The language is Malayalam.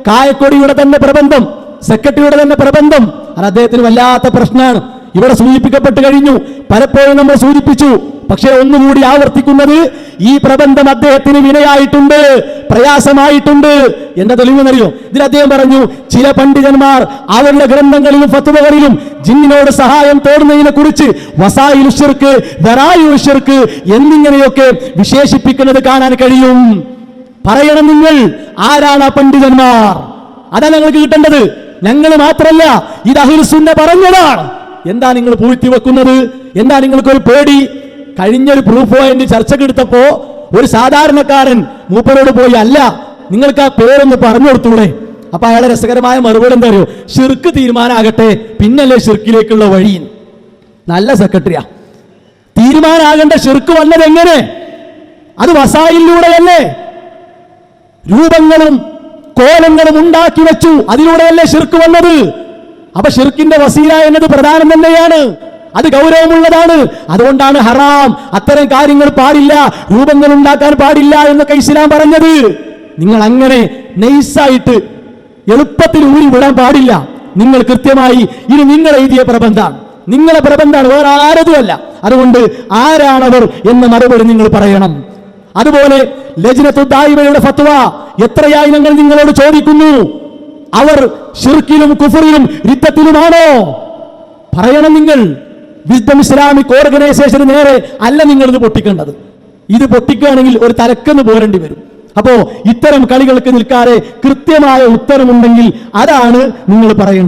കായക്കൊടിയുടെ തന്നെ പ്രബന്ധം, സെക്രട്ടറിയുടെ തന്നെ പ്രബന്ധം, അത് അദ്ദേഹത്തിന് വല്ലാത്ത പ്രശ്നമാണ്. ഇവിടെ സൂചിപ്പിക്കപ്പെട്ട് കഴിഞ്ഞു, പലപ്പോഴും നമ്മൾ സൂചിപ്പിച്ചു. പക്ഷേ ഒന്നുകൂടി ആവർത്തിക്കുന്നത്, ഈ പ്രബന്ധം അദ്ദേഹത്തിന് വിനയായിട്ടുണ്ട്, പ്രയാസമായിട്ടുണ്ട്. എന്താ തെളിവെന്നറിയോ? ഇതിൽ അദ്ദേഹം പറഞ്ഞു, ചില പണ്ഡിതന്മാർ അവരുടെ ഗ്രന്ഥങ്ങളിലും ഫത്വകളിലും ജിന്നിനോട് സഹായം തേടുന്നതിനെ കുറിച്ച് വസായിലു ശിർക്ക്, ദറായിഉ ശിർക്ക് എന്നിങ്ങനെയൊക്കെ വിശേഷിപ്പിക്കുന്നത് കാണാൻ കഴിയും. പറയണം നിങ്ങൾ, ആരാണ് ആ പണ്ഡിതന്മാർ? അതാണ് ഞങ്ങൾക്ക് കിട്ടേണ്ടത്. ഞങ്ങൾ മാത്രമല്ല, ഇത് അഹ്ലുസ് സുന്ന പറഞ്ഞതാണ്. എന്താ നിങ്ങൾ പൂഴ്ത്തി വെക്കുന്നത്? എന്താ നിങ്ങൾക്കൊരു പേടി? കഴിഞ്ഞൊരു പ്രൂഫ് പോയിന്റ് ചർച്ചക്കെടുത്തപ്പോ ഒരു സാധാരണക്കാരൻ മൂപ്പരോട് പോയി, അല്ല നിങ്ങൾക്ക് ആ പേരൊന്ന് പറഞ്ഞു കൊടുത്തൂടെ? അപ്പൊ അയാളെ രസകരമായ മറുപടി എന്താ അറിയോ? ശിർക്ക് തീരുമാനാകട്ടെ, പിന്നല്ലേ ശിർക്കിലേക്കുള്ള വഴി. നല്ല സെക്രട്ടറിയാ. തീരുമാനാകേണ്ട ശിർക്ക് വന്നത് എങ്ങനെ? അത് വസായിലൂടെയല്ലേ? രൂപങ്ങളും കോലങ്ങളും ഉണ്ടാക്കി വെച്ചു, അതിലൂടെയല്ലേ ശിർക്ക് വന്നത്? അപ്പൊ ശിർക്കിന്റെ വസീല എന്നത് പ്രധാനം തന്നെയാണ്, അത് ഗൗരവമുള്ളതാണ്. അതുകൊണ്ടാണ് ഹറാം, അത്തരം കാര്യങ്ങൾ പാടില്ല, രൂപങ്ങൾ ഉണ്ടാക്കാൻ പാടില്ല എന്നൊക്കെ ഇസ്ലാം പറഞ്ഞത്. നിങ്ങൾ അങ്ങനെ നൈസായിട്ട് എളുപ്പത്തിൽ ഊരി വിടാൻ പാടില്ല. നിങ്ങൾ കൃത്യമായി, ഇനി നിങ്ങൾ എഴുതിയ പ്രബന്ധമാണ്, നിങ്ങളെ പ്രബന്ധമാണ്, വേറെ ആരതുമല്ല. അതുകൊണ്ട് ആരാണവർ എന്ന മറുപടി നിങ്ങൾ പറയണം. അതുപോലെ ലജ്നത്തു ദായിമയുടെ ഫത്വ എത്രയായി ഞങ്ങൾ നിങ്ങളോട് ചോദിക്കുന്നു. അവർ ശിർക്കിലും കുഫറിലും റിദ്ദത്തിലുമാണോ? പറയണം നിങ്ങൾ. വിസ്ഡം ഇസ്ലാമിക് ഓർഗനൈസേഷന് നേരെ അല്ല നിങ്ങൾ ഇത് പൊട്ടിക്കേണ്ടത്. ഇത് പൊട്ടിക്കുകയാണെങ്കിൽ ഒരു തലക്കെന്ന് പോരേണ്ടി വരും. അപ്പോ ഇത്തരം കളികൾക്ക് നിൽക്കാതെ കൃത്യമായ ഉത്തരമുണ്ടെങ്കിൽ അതാണ് നിങ്ങൾ പറയേണ്ടത്.